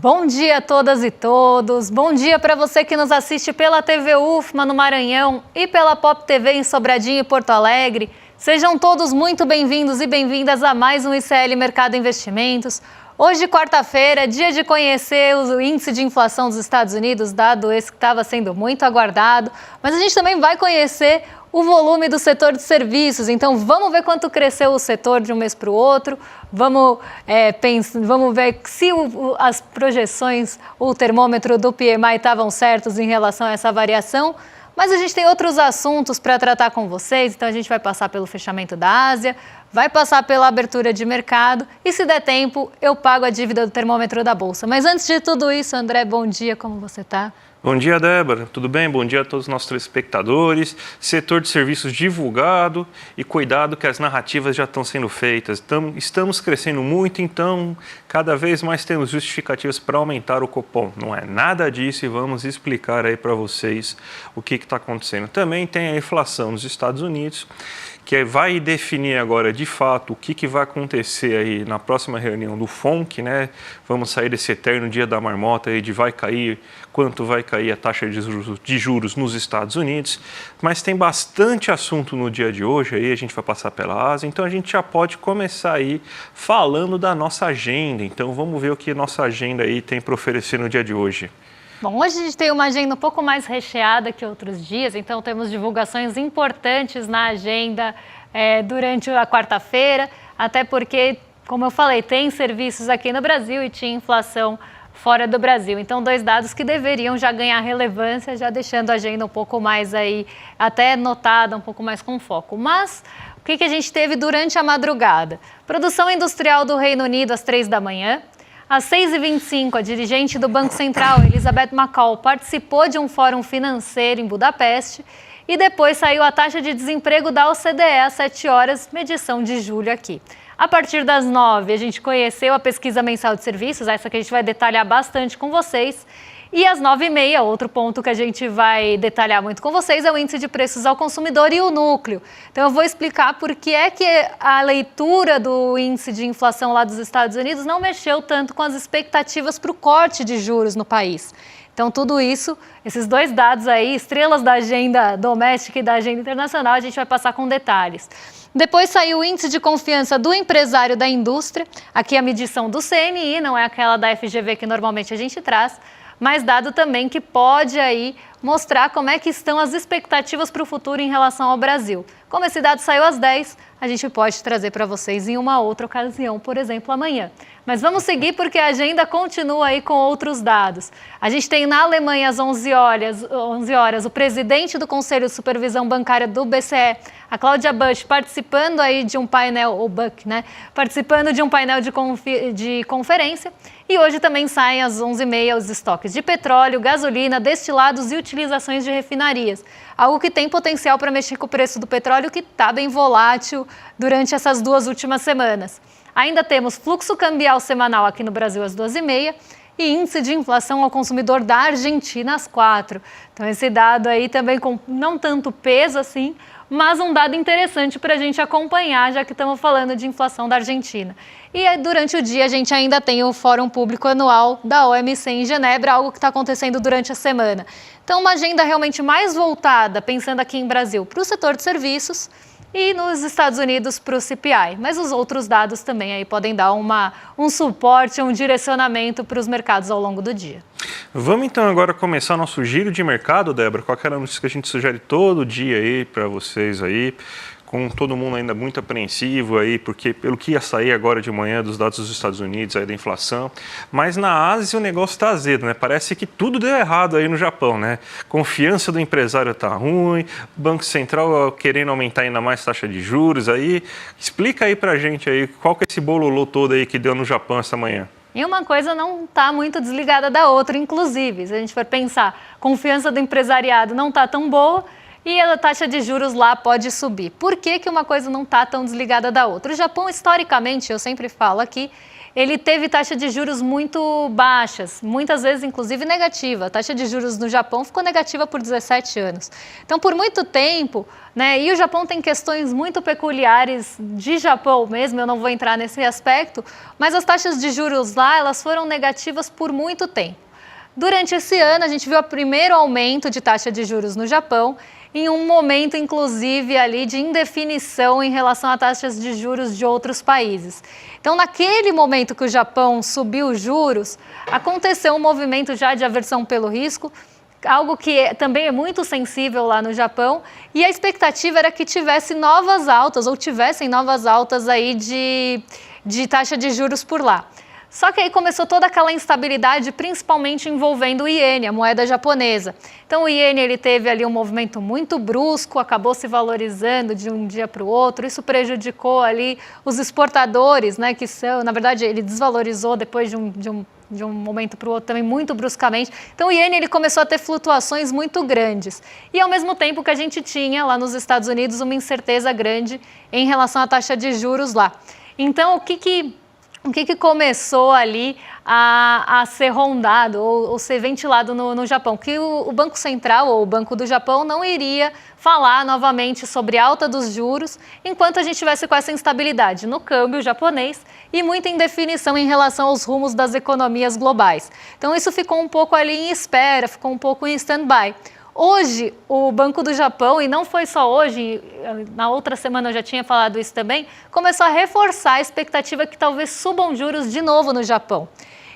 Bom dia a todas e todos, bom dia para você que nos assiste pela TV UFMA no Maranhão e pela Pop TV em Sobradinho e Porto Alegre. Sejam todos muito bem-vindos e bem-vindas a mais um ICL Mercado Investimentos. Hoje, quarta-feira, dia de conhecer o índice de inflação dos Estados Unidos, dado esse que estava sendo muito aguardado, mas a gente também vai conhecer o volume do setor de serviços. Então, vamos ver quanto cresceu o setor de um mês para o outro, vamos ver se as projeções, o termômetro do PMI estavam certos em relação a essa variação. Mas a gente tem outros assuntos para tratar com vocês, então a gente vai passar pelo fechamento da Ásia, vai passar pela abertura de mercado e, se der tempo, eu pago a dívida do termômetro da Bolsa. Mas antes de tudo isso, André, bom dia, como você está? Bom dia, Débora. Tudo bem? Bom dia a todos os nossos telespectadores. Setor de serviços divulgado e cuidado que as narrativas já estão sendo feitas. Estamos crescendo muito, então cada vez mais temos justificativas para aumentar o cupom. Não é nada disso e vamos explicar aí para vocês o que está acontecendo. Também tem a inflação nos Estados Unidos, que vai definir agora de fato o que vai acontecer aí na próxima reunião do FONC, né? Vamos sair desse eterno dia da marmota aí de vai cair, quanto vai cair a taxa de juros nos Estados Unidos, mas tem bastante assunto no dia de hoje, aí a gente vai passar pela Ásia, então a gente já pode começar aí falando da nossa agenda. Então vamos ver o que nossa agenda aí tem para oferecer no dia de hoje. Bom, hoje a gente tem uma agenda um pouco mais recheada que outros dias, então temos divulgações importantes na agenda durante a quarta-feira, até porque, como eu falei, tem serviços aqui no Brasil e tinha inflação fora do Brasil. Então, dois dados que deveriam já ganhar relevância, já deixando a agenda um pouco mais aí, até notada, um pouco mais com foco. Mas o que a gente teve durante a madrugada? Produção industrial do Reino Unido às 3 da manhã. Às 6h25, a dirigente do Banco Central, Elizabeth McCall, participou de um fórum financeiro em Budapeste e depois saiu a taxa de desemprego da OCDE às 7 horas, medição de julho aqui. A partir das 9, a gente conheceu a pesquisa mensal de serviços, essa que a gente vai detalhar bastante com vocês. E às 9h30, outro ponto que a gente vai detalhar muito com vocês é o índice de preços ao consumidor e o núcleo. Então eu vou explicar por que é que a leitura do índice de inflação lá dos Estados Unidos não mexeu tanto com as expectativas para o corte de juros no país. Então tudo isso, esses dois dados aí, estrelas da agenda doméstica e da agenda internacional, a gente vai passar com detalhes. Depois saiu o índice de confiança do empresário da indústria, aqui a medição do CNI, não é aquela da FGV que normalmente a gente traz, mas dado também que pode aí mostrar como é que estão as expectativas para o futuro em relação ao Brasil. Como esse dado saiu às 10, a gente pode trazer para vocês em uma outra ocasião, por exemplo, amanhã. Mas vamos seguir porque a agenda continua aí com outros dados. A gente tem na Alemanha às 11 horas o presidente do Conselho de Supervisão Bancária do BCE, a Cláudia Busch, participando aí de um painel, o Buck, né? Participando de um painel de conferência. E hoje também saem às 11h30 os estoques de petróleo, gasolina, destilados e utilizações de refinarias. Algo que tem potencial para mexer com o preço do petróleo, que está bem volátil durante essas duas últimas semanas. Ainda temos fluxo cambial semanal aqui no Brasil às 12h30 e índice de inflação ao consumidor da Argentina às 4h. Então esse dado aí também com não tanto peso assim, mas um dado interessante para a gente acompanhar, já que estamos falando de inflação da Argentina. E durante o dia a gente ainda tem o Fórum Público Anual da OMC em Genebra, algo que está acontecendo durante a semana. Então uma agenda realmente mais voltada, pensando aqui em Brasil, para o setor de serviços e nos Estados Unidos para o CPI. Mas os outros dados também aí podem dar um suporte, um direcionamento para os mercados ao longo do dia. Vamos então agora começar nosso giro de mercado, Débora, com aquela notícia que a gente sugere todo dia aí para vocês aí, com todo mundo ainda muito apreensivo aí, porque pelo que ia sair agora de manhã dos dados dos Estados Unidos aí da inflação, mas na Ásia o negócio está azedo, né? Parece que tudo deu errado aí no Japão, né? Confiança do empresário tá ruim, Banco Central querendo aumentar ainda mais taxa de juros aí. Explica aí pra gente aí qual que é esse bololô todo aí que deu no Japão essa manhã. E uma coisa não está muito desligada da outra, inclusive, se a gente for pensar, confiança do empresariado não está tão boa, e a taxa de juros lá pode subir. Por que uma coisa não está tão desligada da outra? O Japão, historicamente, eu sempre falo aqui, ele teve taxa de juros muito baixas, muitas vezes inclusive negativa. A taxa de juros no Japão ficou negativa por 17 anos. Então, por muito tempo, né, e o Japão tem questões muito peculiares de Japão mesmo, eu não vou entrar nesse aspecto, mas as taxas de juros lá, elas foram negativas por muito tempo. Durante esse ano, a gente viu o primeiro aumento de taxa de juros no Japão, em um momento, inclusive, ali de indefinição em relação a taxas de juros de outros países. Então, naquele momento que o Japão subiu os juros, aconteceu um movimento já de aversão pelo risco, algo que também é muito sensível lá no Japão, e a expectativa era que tivesse novas altas, ou tivessem novas altas aí de taxa de juros por lá. Só que aí começou toda aquela instabilidade, principalmente envolvendo o iene, a moeda japonesa. Então o iene ele teve ali um movimento muito brusco, acabou se valorizando de um dia para o outro, isso prejudicou ali os exportadores, né, que são, na verdade ele desvalorizou depois de um momento para o outro também muito bruscamente. Então o iene ele começou a ter flutuações muito grandes. E ao mesmo tempo que a gente tinha lá nos Estados Unidos uma incerteza grande em relação à taxa de juros lá. Então o que começou ali a ser rondado ou ser ventilado no Japão? Que o Banco Central ou o Banco do Japão não iria falar novamente sobre alta dos juros enquanto a gente tivesse com essa instabilidade no câmbio japonês e muita indefinição em relação aos rumos das economias globais. Então isso ficou um pouco ali em espera, ficou um pouco em stand-by. Hoje, o Banco do Japão, e não foi só hoje, na outra semana eu já tinha falado isso também, começou a reforçar a expectativa que talvez subam juros de novo no Japão.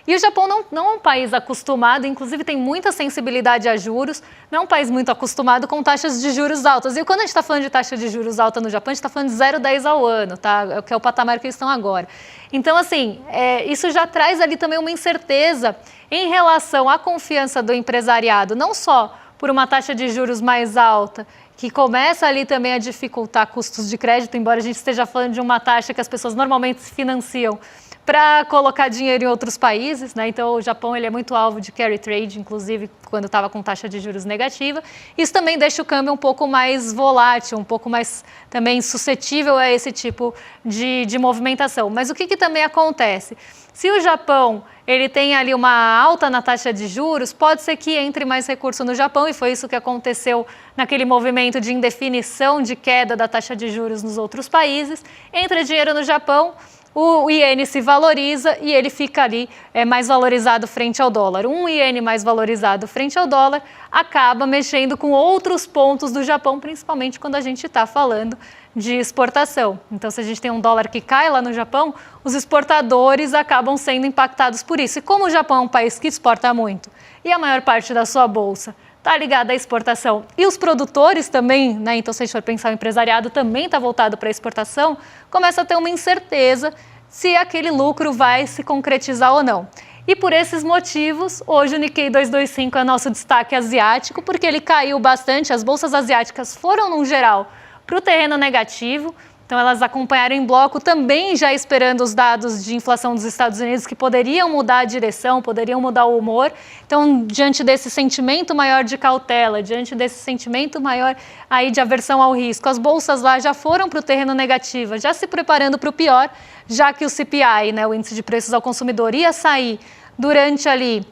E o Japão não é um país acostumado, inclusive tem muita sensibilidade a juros, não é um país muito acostumado com taxas de juros altas. E quando a gente está falando de taxa de juros alta no Japão, a gente está falando de 0,10 ao ano, tá? Que é o patamar que eles estão agora. Então, assim, isso já traz ali também uma incerteza em relação à confiança do empresariado, não só por uma taxa de juros mais alta, que começa ali também a dificultar custos de crédito, embora a gente esteja falando de uma taxa que as pessoas normalmente se financiam para colocar dinheiro em outros países, né? Então o Japão ele é muito alvo de carry trade, inclusive quando estava com taxa de juros negativa. Isso também deixa o câmbio um pouco mais volátil, um pouco mais também suscetível a esse tipo de movimentação. Mas o que também acontece? Se o Japão ele tem ali uma alta na taxa de juros, pode ser que entre mais recurso no Japão, e foi isso que aconteceu naquele movimento de indefinição de queda da taxa de juros nos outros países. Entra dinheiro no Japão, o iene se valoriza e ele fica ali mais valorizado frente ao dólar. Um iene mais valorizado frente ao dólar acaba mexendo com outros pontos do Japão, principalmente quando a gente está falando de exportação. Então, se a gente tem um dólar que cai lá no Japão, os exportadores acabam sendo impactados por isso. E como o Japão é um país que exporta muito e a maior parte da sua bolsa está ligada à exportação e os produtores também, né? Então, se a gente for pensar o empresariado também está voltado para a exportação, começa a ter uma incerteza se aquele lucro vai se concretizar ou não. E por esses motivos, hoje o Nikkei 225 é nosso destaque asiático, porque ele caiu bastante, as bolsas asiáticas foram, no geral, para o terreno negativo. Então, elas acompanharam em bloco também já esperando os dados de inflação dos Estados Unidos que poderiam mudar a direção, poderiam mudar o humor. Então, diante desse sentimento maior de cautela, diante desse sentimento maior aí de aversão ao risco, as bolsas lá já foram para o terreno negativo, já se preparando para o pior, já que o CPI, né, o índice de preços ao consumidor, ia sair durante ali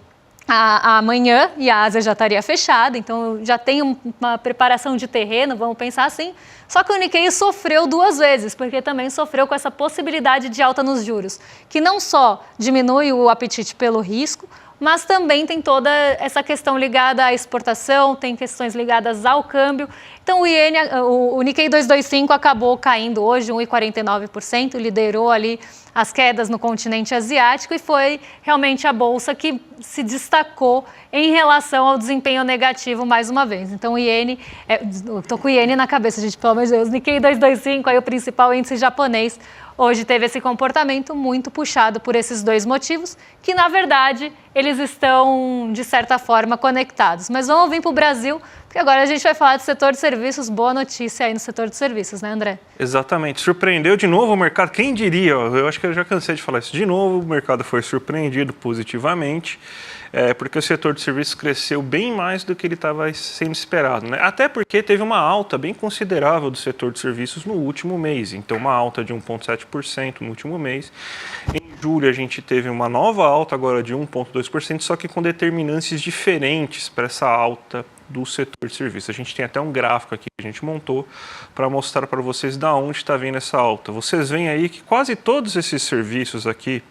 amanhã e a Ásia já estaria fechada, então já tem uma preparação de terreno, vamos pensar assim. Só que o Nikkei sofreu duas vezes, porque também sofreu com essa possibilidade de alta nos juros, que não só diminui o apetite pelo risco, mas também tem toda essa questão ligada à exportação, tem questões ligadas ao câmbio. Então o Nikkei 225 acabou caindo hoje 1,49%, liderou ali as quedas no continente asiático e foi realmente a bolsa que se destacou em relação ao desempenho negativo mais uma vez. Então o iene, estou com o iene na cabeça, gente, pelo amor de Deus, Nikkei 225, aí o principal índice japonês, hoje teve esse comportamento muito puxado por esses dois motivos, que na verdade eles estão de certa forma conectados. Mas vamos vir para o Brasil, porque agora a gente vai falar do setor de serviços. Boa notícia aí no setor de serviços, né, André? Exatamente. Surpreendeu de novo o mercado. Quem diria? Eu acho que eu já cansei de falar isso. De novo, o mercado foi surpreendido positivamente. porque o setor de serviços cresceu bem mais do que ele estava sendo esperado, né? Até porque teve uma alta bem considerável do setor de serviços no último mês, então uma alta de 1,7% no último mês. Em julho a gente teve uma nova alta agora de 1,2%, só que com determinantes diferentes para essa alta do setor de serviços. A gente tem até um gráfico aqui que a gente montou para mostrar para vocês da onde está vindo essa alta. Vocês veem aí que quase todos esses serviços aqui,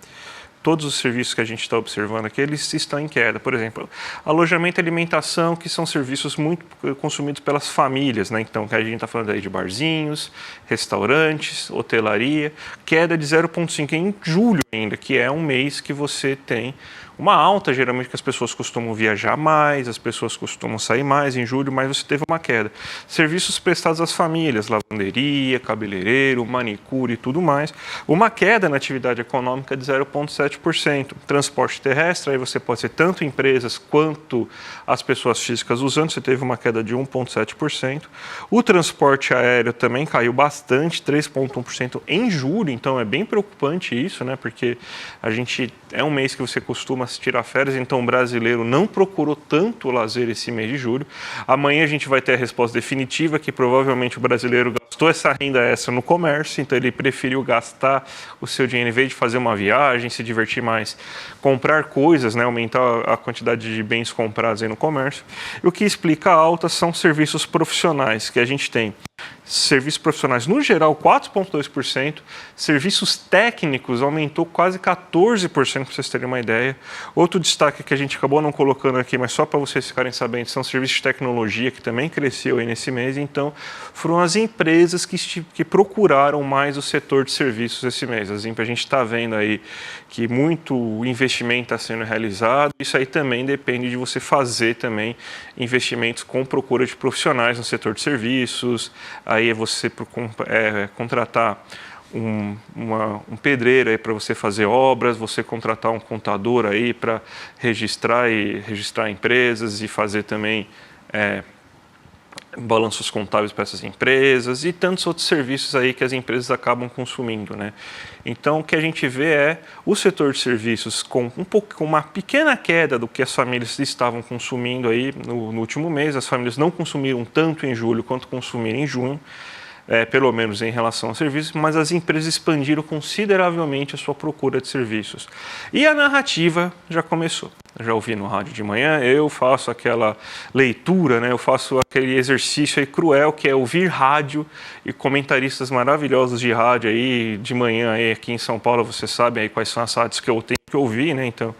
todos os serviços que a gente está observando aqui, eles estão em queda. Por exemplo, alojamento e alimentação, que são serviços muito consumidos pelas famílias, né? Então, que a gente está falando aí de barzinhos, restaurantes, hotelaria, queda de 0,5% em julho ainda, que é um mês que você tem uma alta, geralmente, que as pessoas costumam viajar mais, as pessoas costumam sair mais em julho, mas você teve uma queda. Serviços prestados às famílias, lavanderia, cabeleireiro, manicure e tudo mais, uma queda na atividade econômica de 0,7%. Transporte terrestre, aí você pode ser tanto empresas quanto as pessoas físicas usando, você teve uma queda de 1,7%. O transporte aéreo também caiu bastante, 3,1% em julho, então é bem preocupante isso, né? Porque a gente é um mês que você costuma tirar férias, então o brasileiro não procurou tanto lazer esse mês de julho. Amanhã a gente vai ter a resposta definitiva, que provavelmente o brasileiro gastou essa renda extra no comércio, então ele preferiu gastar o seu dinheiro em vez de fazer uma viagem, se divertir mais, comprar coisas, né, aumentar a quantidade de bens comprados aí no comércio. E o que explica a alta são serviços profissionais, que a gente tem. Serviços profissionais, no geral, 4,2%. Serviços técnicos aumentou quase 14%, para vocês terem uma ideia. Outro destaque que a gente acabou não colocando aqui, mas só para vocês ficarem sabendo, são serviços de tecnologia, que também cresceu aí nesse mês. Então, foram as empresas que procuraram mais o setor de serviços esse mês. A gente está vendo aí que muito investimento está sendo realizado. Isso aí também depende de você fazer também investimentos com procura de profissionais no setor de serviços. Aí é você contratar um pedreiro aí para você fazer obras, você contratar um contador aí para registrar empresas e fazer também balanços contábeis para essas empresas e tantos outros serviços aí que as empresas acabam consumindo, né? Então, o que a gente vê é o setor de serviços com uma pequena queda do que as famílias estavam consumindo aí no último mês. As famílias não consumiram tanto em julho quanto consumiram em junho, pelo menos em relação a serviços, mas as empresas expandiram consideravelmente a sua procura de serviços. E a narrativa já começou. Eu já ouvi no rádio de manhã, eu faço aquela leitura, né? Eu faço aquele exercício aí cruel que é ouvir rádio e comentaristas maravilhosos de rádio aí de manhã aí aqui em São Paulo, você sabe aí quais são as rádios que eu tenho que ouvir, né? Então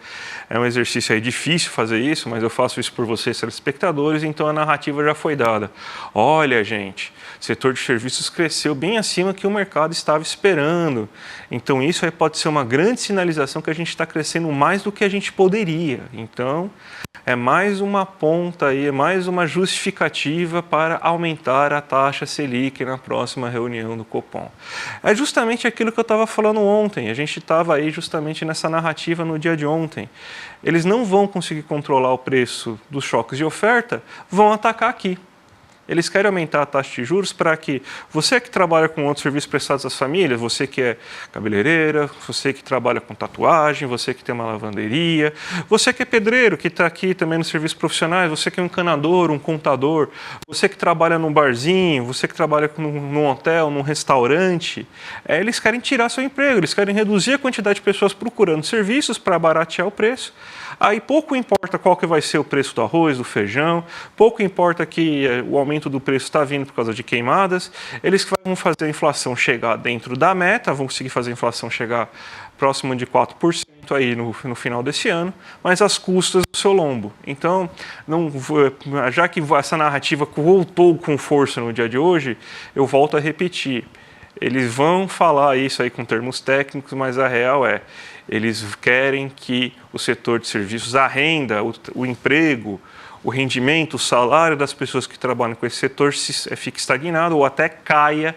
é um exercício aí difícil fazer isso, mas eu faço isso por vocês, telespectadores, então a narrativa já foi dada. Olha, gente, o setor de serviços cresceu bem acima que o mercado estava esperando. Então isso aí pode ser uma grande sinalização que a gente está crescendo mais do que a gente poderia. Então é mais uma ponta aí, é mais uma justificativa para aumentar a taxa Selic na próxima reunião do Copom. É justamente aquilo que eu estava falando ontem, a gente estava aí justamente nessa narrativa no dia de ontem. Eles não vão conseguir controlar o preço dos choques de oferta, vão atacar aqui. Eles querem aumentar a taxa de juros para que você que trabalha com outros serviços prestados às famílias, você que é cabeleireira, você que trabalha com tatuagem, você que tem uma lavanderia, você que é pedreiro, que está aqui também nos serviços profissionais, você que é um encanador, um contador, você que trabalha num barzinho, você que trabalha num hotel, num restaurante, eles querem tirar seu emprego, eles querem reduzir a quantidade de pessoas procurando serviços para baratear o preço. Aí pouco importa qual que vai ser o preço do arroz, do feijão, pouco importa que o aumento do preço está vindo por causa de queimadas, eles vão fazer a inflação chegar dentro da meta, vão conseguir fazer a inflação chegar próximo de 4% aí no final desse ano, mas às custas do seu lombo. Então, já que essa narrativa voltou com força no dia de hoje, eu volto a repetir. Eles vão falar isso aí com termos técnicos, mas a real é, eles querem que o setor de serviços, a renda, o emprego, o rendimento, o salário das pessoas que trabalham com esse setor fique estagnado ou até caia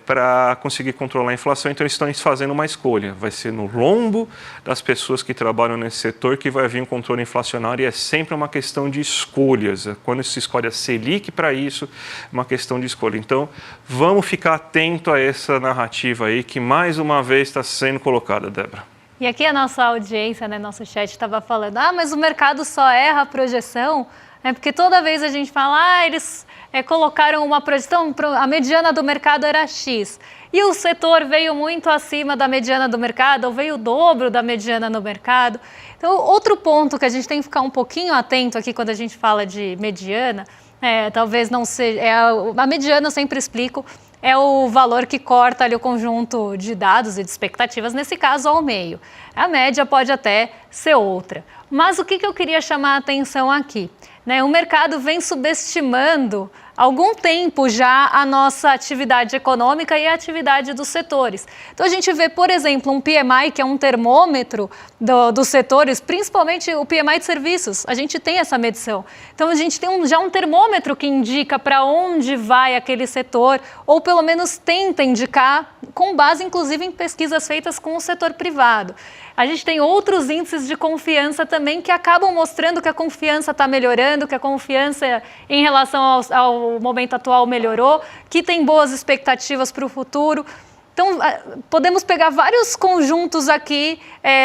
para conseguir controlar a inflação. Então, eles estão fazendo uma escolha. Vai ser no lombo das pessoas que trabalham nesse setor que vai vir um controle inflacionário e é sempre uma questão de escolhas. Quando se escolhe a Selic para isso, é uma questão de escolha. Então, vamos ficar atento a essa narrativa aí que mais uma vez está sendo colocada, Débora. E aqui a nossa audiência, né, nosso chat estava falando, mas o mercado só erra a projeção, né, porque toda vez a gente fala, eles colocaram uma projeção, a mediana do mercado era X, e o setor veio muito acima da mediana do mercado, ou veio o dobro da mediana no mercado. Então, outro ponto que a gente tem que ficar um pouquinho atento aqui quando a gente fala de mediana, talvez não seja, a mediana eu sempre explico, é o valor que corta ali o conjunto de dados e de expectativas, nesse caso ao meio. A média pode até ser outra. Mas o que eu queria chamar a atenção aqui? O mercado vem subestimando há algum tempo já a nossa atividade econômica e a atividade dos setores. Então a gente vê, por exemplo, um PMI, que é um termômetro dos setores, principalmente o PMI de serviços, a gente tem essa medição. Então a gente tem já um termômetro que indica para onde vai aquele setor, ou pelo menos tenta indicar, com base inclusive em pesquisas feitas com o setor privado. A gente tem outros índices de confiança também que acabam mostrando que a confiança está melhorando, que a confiança em relação ao momento atual melhorou, que tem boas expectativas para o futuro. Então, podemos pegar vários conjuntos aqui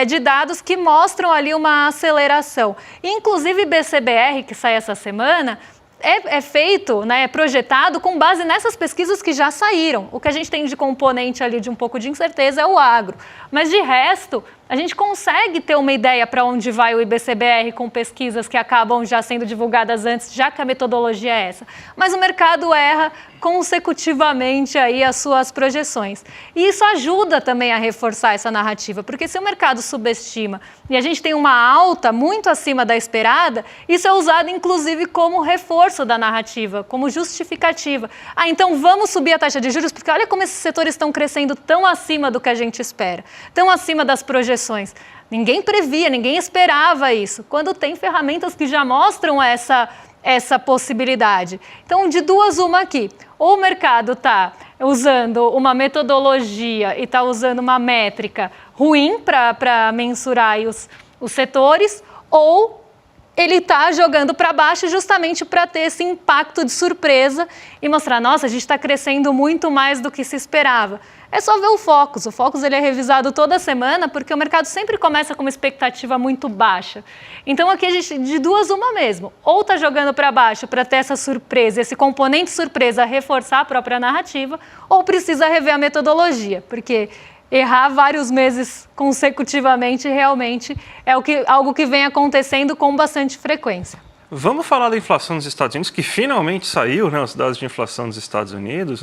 de dados que mostram ali uma aceleração. Inclusive, BCBR, que sai essa semana, é feito, é projetado com base nessas pesquisas que já saíram. O que a gente tem de componente ali de um pouco de incerteza é o agro. Mas, de resto, a gente consegue ter uma ideia para onde vai o IBCBR com pesquisas que acabam já sendo divulgadas antes, já que a metodologia é essa. Mas o mercado erra consecutivamente aí as suas projeções. E isso ajuda também a reforçar essa narrativa, porque se o mercado subestima e a gente tem uma alta muito acima da esperada, isso é usado inclusive como reforço da narrativa, como justificativa. Então vamos subir a taxa de juros, porque olha como esses setores estão crescendo tão acima do que a gente espera, tão acima das projeções. Ninguém previa, ninguém esperava isso, quando tem ferramentas que já mostram essa possibilidade. Então, de duas, uma aqui. Ou o mercado está usando uma metodologia e está usando uma métrica ruim para mensurar os setores, ou ele está jogando para baixo justamente para ter esse impacto de surpresa e mostrar, nossa, a gente está crescendo muito mais do que se esperava. É só ver o Focus. O Focus ele é revisado toda semana porque o mercado sempre começa com uma expectativa muito baixa. Então aqui a gente, de duas, uma mesmo. Ou está jogando para baixo para ter essa surpresa, esse componente surpresa reforçar a própria narrativa, ou precisa rever a metodologia, porque errar vários meses consecutivamente realmente é algo que vem acontecendo com bastante frequência. Vamos falar da inflação dos Estados Unidos, que finalmente saiu, os dados de inflação dos Estados Unidos,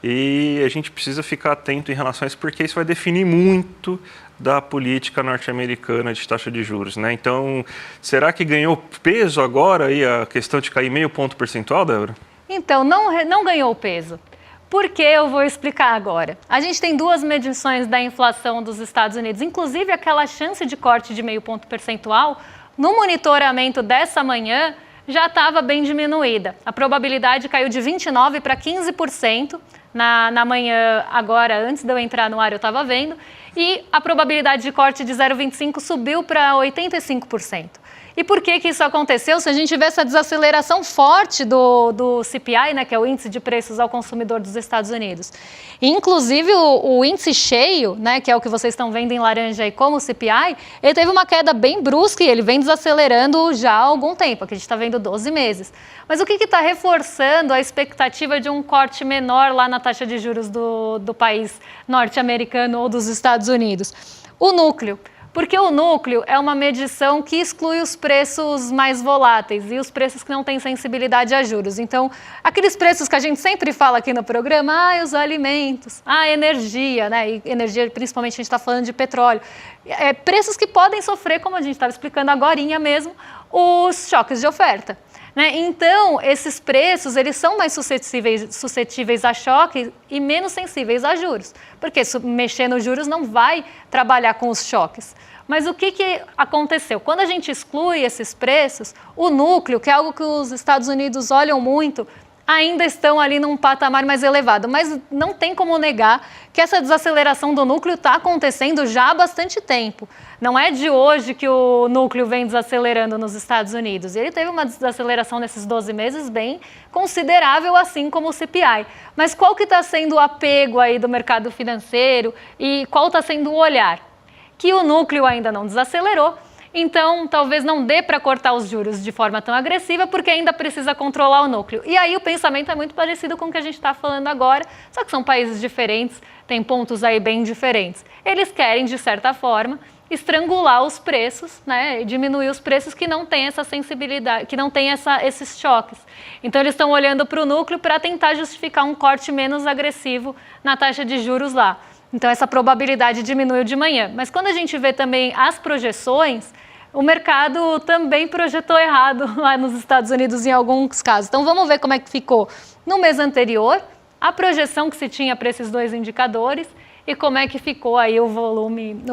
e a gente precisa ficar atento em relação a isso, porque isso vai definir muito da política norte-americana de taxa de juros. Então, será que ganhou peso agora aí a questão de cair meio ponto percentual, Débora? Então, não ganhou peso. Por que? Eu vou explicar agora. A gente tem duas medições da inflação dos Estados Unidos, inclusive aquela chance de corte de meio ponto percentual, no monitoramento dessa manhã, já estava bem diminuída. A probabilidade caiu de 29% para 15% na manhã agora, antes de eu entrar no ar eu estava vendo, e a probabilidade de corte de 0,25 subiu para 85%. E por que isso aconteceu? Se a gente vê essa desaceleração forte do CPI, que é o Índice de Preços ao Consumidor dos Estados Unidos. Inclusive, o índice cheio, que é o que vocês estão vendo em laranja aí como o CPI, ele teve uma queda bem brusca e ele vem desacelerando já há algum tempo, aqui a gente está vendo 12 meses. Mas o que está reforçando a expectativa de um corte menor lá na taxa de juros do país norte-americano ou dos Estados Unidos? O núcleo. Porque o núcleo é uma medição que exclui os preços mais voláteis e os preços que não têm sensibilidade a juros. Então, aqueles preços que a gente sempre fala aqui no programa, os alimentos, a energia, e energia, principalmente a gente está falando de petróleo, preços que podem sofrer, como a gente estava explicando agorinha mesmo, os choques de oferta. Então, esses preços eles são mais suscetíveis a choque e menos sensíveis a juros, porque mexer nos juros não vai trabalhar com os choques. Mas o que aconteceu? Quando a gente exclui esses preços, o núcleo, que é algo que os Estados Unidos olham muito, ainda estão ali num patamar mais elevado. Mas não tem como negar que essa desaceleração do núcleo está acontecendo já há bastante tempo. Não é de hoje que o núcleo vem desacelerando nos Estados Unidos. Ele teve uma desaceleração nesses 12 meses bem considerável, assim como o CPI. Mas qual que está sendo o apego aí do mercado financeiro e qual está sendo o olhar? que o núcleo ainda não desacelerou. Então, talvez não dê para cortar os juros de forma tão agressiva, porque ainda precisa controlar o núcleo. E aí o pensamento é muito parecido com o que a gente está falando agora, só que são países diferentes, tem pontos aí bem diferentes. Eles querem, de certa forma, estrangular os preços, né, e diminuir os preços que não têm essa sensibilidade, que não têm esses choques. Então, eles estão olhando para o núcleo para tentar justificar um corte menos agressivo na taxa de juros lá. Então, essa probabilidade diminuiu de manhã. Mas quando a gente vê também as projeções, o mercado também projetou errado lá nos Estados Unidos em alguns casos. Então, vamos ver como é que ficou no mês anterior, a projeção que se tinha para esses dois indicadores e como é que ficou aí o volume,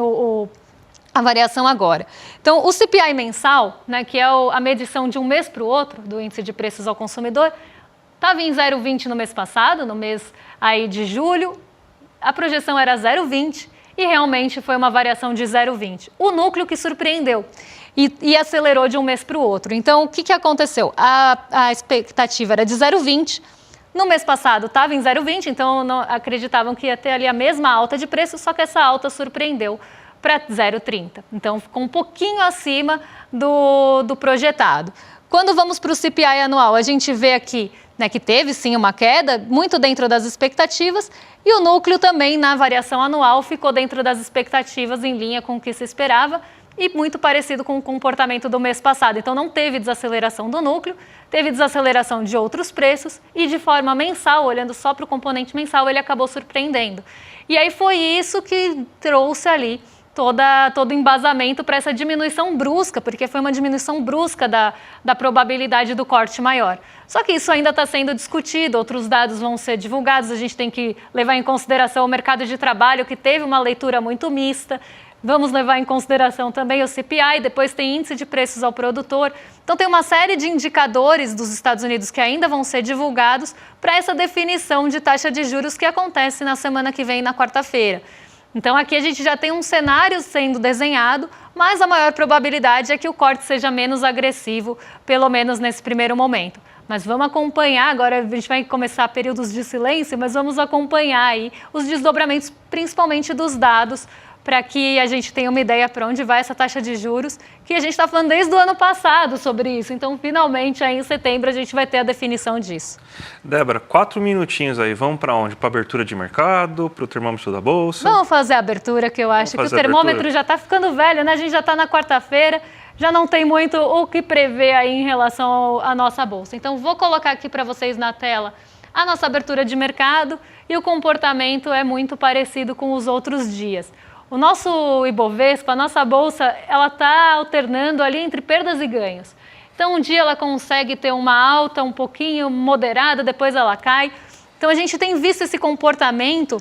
a variação agora. Então, o CPI mensal, né, que é a medição de um mês para o outro, do índice de preços ao consumidor, estava em 0,20 no mês passado, no mês aí de julho, a projeção era 0,20 e realmente foi uma variação de 0,20. O núcleo que surpreendeu e acelerou de um mês para o outro. Então, o que aconteceu? A expectativa era de 0,20, no mês passado estava em 0,20, então não acreditavam que ia ter ali a mesma alta de preço, só que essa alta surpreendeu para 0,30. Então, ficou um pouquinho acima do projetado. Quando vamos para o CPI anual, a gente vê aqui, né, que teve sim uma queda, muito dentro das expectativas, e o núcleo também, na variação anual, ficou dentro das expectativas, em linha com o que se esperava, e muito parecido com o comportamento do mês passado. Então, não teve desaceleração do núcleo, teve desaceleração de outros preços, e de forma mensal, olhando só para o componente mensal, ele acabou surpreendendo. E aí foi isso que trouxe ali todo o embasamento para essa diminuição brusca, porque foi uma diminuição brusca da probabilidade do corte maior. Só que isso ainda está sendo discutido, outros dados vão ser divulgados, a gente tem que levar em consideração o mercado de trabalho, que teve uma leitura muito mista, vamos levar em consideração também o CPI, depois tem índice de preços ao produtor. Então tem uma série de indicadores dos Estados Unidos que ainda vão ser divulgados para essa definição de taxa de juros que acontece na semana que vem, na quarta-feira. Então, aqui a gente já tem um cenário sendo desenhado, mas a maior probabilidade é que o corte seja menos agressivo, pelo menos nesse primeiro momento. Mas vamos acompanhar, agora a gente vai começar períodos de silêncio, mas vamos acompanhar aí os desdobramentos, principalmente dos dados, para que a gente tenha uma ideia para onde vai essa taxa de juros, que a gente está falando desde o ano passado sobre isso. Então, finalmente, aí em setembro, a gente vai ter a definição disso. Débora, 4 minutinhos aí. Vamos para onde? Para a abertura de mercado, para o termômetro da Bolsa? Vamos fazer a abertura, que eu acho que o termômetro já está ficando velho, né? A gente já está na quarta-feira, já não tem muito o que prever aí em relação à nossa Bolsa. Então, vou colocar aqui para vocês na tela a nossa abertura de mercado e o comportamento é muito parecido com os outros dias. O nosso Ibovespa, a nossa Bolsa, ela está alternando ali entre perdas e ganhos. Então, um dia ela consegue ter uma alta um pouquinho moderada, depois ela cai. Então, a gente tem visto esse comportamento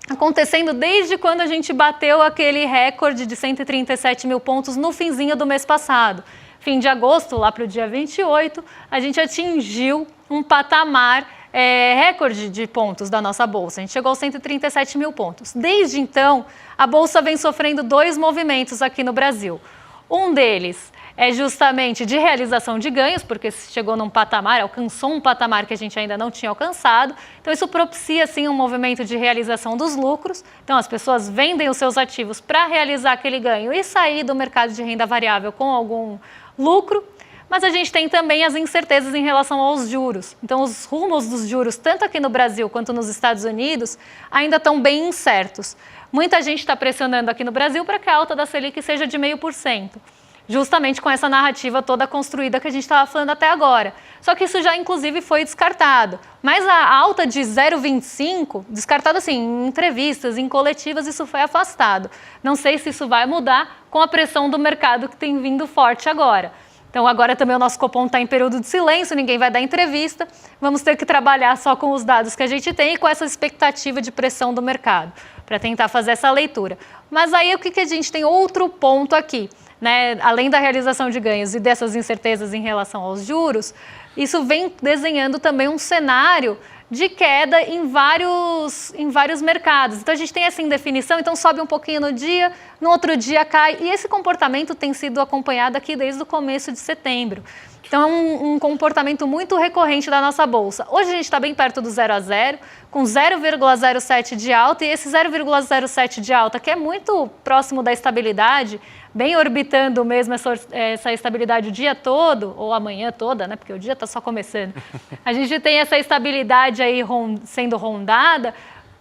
acontecendo desde quando a gente bateu aquele recorde de 137 mil pontos no finzinho do mês passado. Fim de agosto, lá para o dia 28, a gente atingiu um patamar recorde de pontos da nossa Bolsa. A gente chegou aos 137 mil pontos. Desde então, a Bolsa vem sofrendo dois movimentos aqui no Brasil. Um deles é justamente de realização de ganhos, porque chegou num patamar, alcançou um patamar que a gente ainda não tinha alcançado. Então, isso propicia, sim, um movimento de realização dos lucros. Então, as pessoas vendem os seus ativos para realizar aquele ganho e sair do mercado de renda variável com algum lucro. Mas a gente tem também as incertezas em relação aos juros. Então, os rumos dos juros, tanto aqui no Brasil quanto nos Estados Unidos, ainda estão bem incertos. Muita gente está pressionando aqui no Brasil para que a alta da Selic seja de 0,5%, justamente com essa narrativa toda construída que a gente estava falando até agora. Só que isso já, inclusive, foi descartado. Mas a alta de 0,25%, descartado assim, em entrevistas, em coletivas, isso foi afastado. Não sei se isso vai mudar com a pressão do mercado que tem vindo forte agora. Então, agora também o nosso Copom está em período de silêncio, ninguém vai dar entrevista, vamos ter que trabalhar só com os dados que a gente tem e com essa expectativa de pressão do mercado, para tentar fazer essa leitura. Mas aí o que a gente tem outro ponto aqui, né? Além da realização de ganhos e dessas incertezas em relação aos juros, isso vem desenhando também um cenário de queda em vários mercados. Então, a gente tem essa indefinição, então sobe um pouquinho no dia, no outro dia cai. E esse comportamento tem sido acompanhado aqui desde o começo de setembro. Então é um comportamento muito recorrente da nossa Bolsa. Hoje a gente está bem perto do 0 a 0, com 0,07 de alta, e esse 0,07 de alta, que é muito próximo da estabilidade, bem orbitando mesmo essa estabilidade o dia todo, ou a manhã toda, né? Porque o dia está só começando. A gente tem essa estabilidade aí sendo rondada,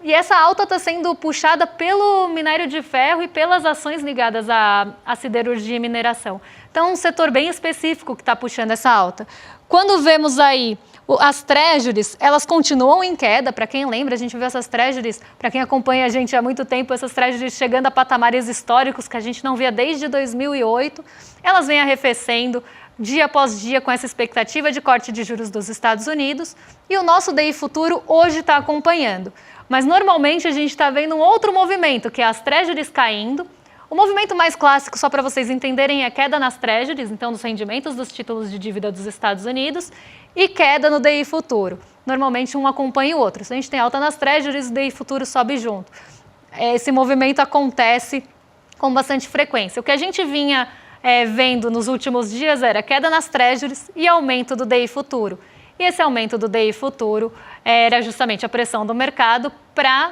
e essa alta está sendo puxada pelo minério de ferro e pelas ações ligadas à siderurgia e mineração. Então, um setor bem específico que está puxando essa alta. Quando vemos aí as treasuries, elas continuam em queda. Para quem lembra, a gente viu essas treasuries, para quem acompanha a gente há muito tempo, essas treasuries chegando a patamares históricos que a gente não via desde 2008. Elas vêm arrefecendo dia após dia com essa expectativa de corte de juros dos Estados Unidos, e o nosso DI futuro hoje está acompanhando. Mas normalmente a gente está vendo um outro movimento, que é as treasuries caindo. O movimento mais clássico, só para vocês entenderem, é queda nas treasuries, então dos rendimentos dos títulos de dívida dos Estados Unidos, e queda no DI futuro. Normalmente um acompanha o outro. Se a gente tem alta nas treasuries, o DI futuro sobe junto. Esse movimento acontece com bastante frequência. O que a gente vinha vendo nos últimos dias era queda nas treasuries e aumento do DI futuro. E esse aumento do DI futuro era justamente a pressão do mercado para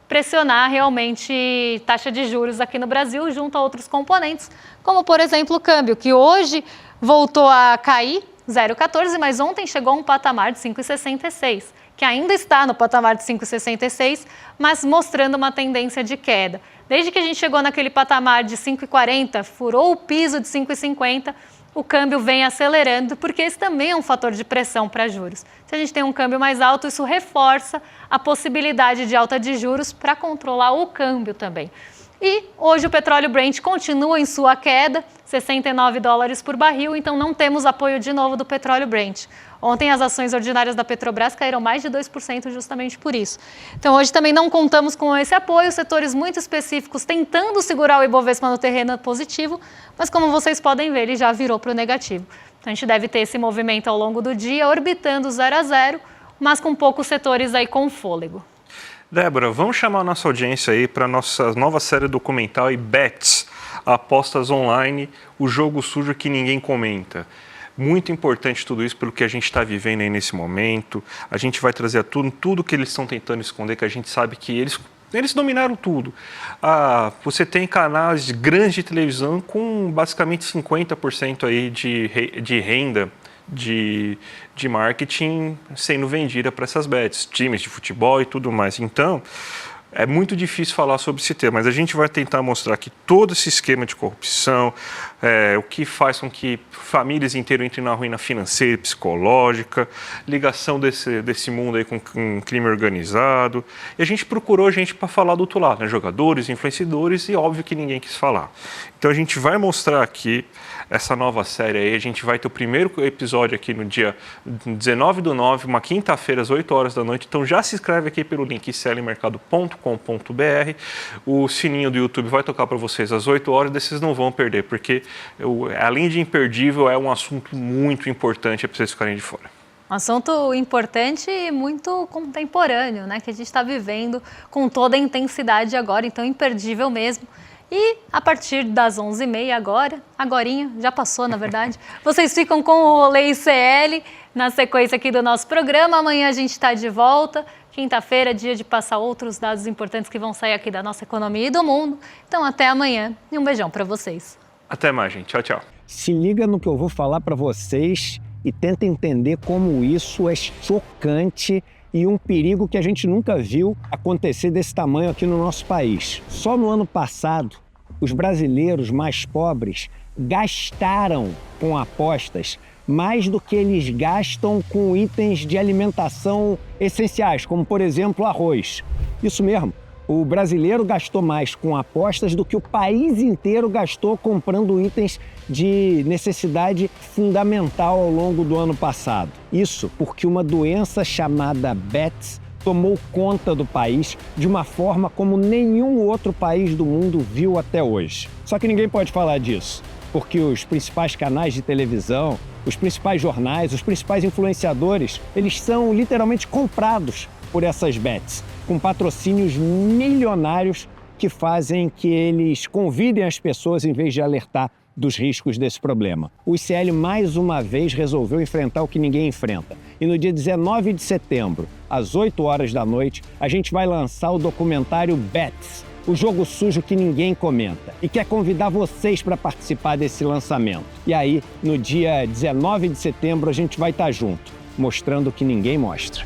pressionar realmente taxa de juros aqui no Brasil junto a outros componentes, como, por exemplo, o câmbio, que hoje voltou a cair 0,14, mas ontem chegou a um patamar de 5,66, que ainda está no patamar de 5,66, mas mostrando uma tendência de queda. Desde que a gente chegou naquele patamar de 5,40, furou o piso de 5,50, o câmbio vem acelerando, porque esse também é um fator de pressão para juros. Se a gente tem um câmbio mais alto, isso reforça a possibilidade de alta de juros para controlar o câmbio também. E hoje o petróleo Brent continua em sua queda, $69 por barril, então não temos apoio de novo do petróleo Brent. Ontem as ações ordinárias da Petrobras caíram mais de 2% justamente por isso. Então hoje também não contamos com esse apoio, setores muito específicos tentando segurar o Ibovespa no terreno positivo, mas como vocês podem ver, ele já virou para o negativo. Então a gente deve ter esse movimento ao longo do dia, orbitando 0 a 0, mas com poucos setores aí com fôlego. Débora, vamos chamar a nossa audiência aí para a nossa nova série documental e Bets, apostas online, o jogo sujo que ninguém comenta. Muito importante tudo isso pelo que a gente está vivendo aí nesse momento. A gente vai trazer a tudo que eles estão tentando esconder, que a gente sabe que eles dominaram tudo. Você tem canais grandes de televisão com basicamente 50% aí de renda de marketing sendo vendida para essas bets, times de futebol e tudo mais. Então, é muito difícil falar sobre esse tema, mas a gente vai tentar mostrar que todo esse esquema de corrupção, o que faz com que famílias inteiras entrem na ruína financeira e psicológica, ligação desse mundo aí com crime organizado. E a gente procurou gente para falar do outro lado, né? Jogadores, influenciadores, e óbvio que ninguém quis falar. Então a gente vai mostrar aqui essa nova série aí. A gente vai ter o primeiro episódio aqui no dia 19/9, uma quinta-feira, às 8 horas da noite. Então já se inscreve aqui pelo link clmercado.com.br. O sininho do YouTube vai tocar para vocês às 8 horas, vocês não vão perder, porque além de imperdível, é um assunto muito importante para vocês ficarem de fora. Um assunto importante e muito contemporâneo, né? Que a gente está vivendo com toda a intensidade agora, então imperdível mesmo. E a partir das 11h30 agorinha, já passou na verdade, vocês ficam com o Rolê ICL na sequência aqui do nosso programa. Amanhã a gente está de volta. Quinta-feira, dia de passar outros dados importantes que vão sair aqui da nossa economia e do mundo. Então até amanhã e um beijão para vocês. Até mais, gente. Tchau, tchau. Se liga no que eu vou falar para vocês e tenta entender como isso é chocante e um perigo que a gente nunca viu acontecer desse tamanho aqui no nosso país. Só no ano passado, os brasileiros mais pobres gastaram com apostas mais do que eles gastam com itens de alimentação essenciais, como, por exemplo, arroz. Isso mesmo, o brasileiro gastou mais com apostas do que o país inteiro gastou comprando itens de necessidade fundamental ao longo do ano passado. Isso porque uma doença chamada Bets tomou conta do país de uma forma como nenhum outro país do mundo viu até hoje. Só que ninguém pode falar disso, porque os principais canais de televisão, os principais jornais, os principais influenciadores, eles são literalmente comprados por essas bets, com patrocínios milionários que fazem que eles convidem as pessoas, em vez de alertar dos riscos desse problema. O ICL mais uma vez resolveu enfrentar o que ninguém enfrenta. E no dia 19 de setembro, às 8 horas da noite, a gente vai lançar o documentário Bets, o jogo sujo que ninguém comenta. E quer convidar vocês para participar desse lançamento. E aí, no dia 19 de setembro, a gente vai estar junto, mostrando o que ninguém mostra.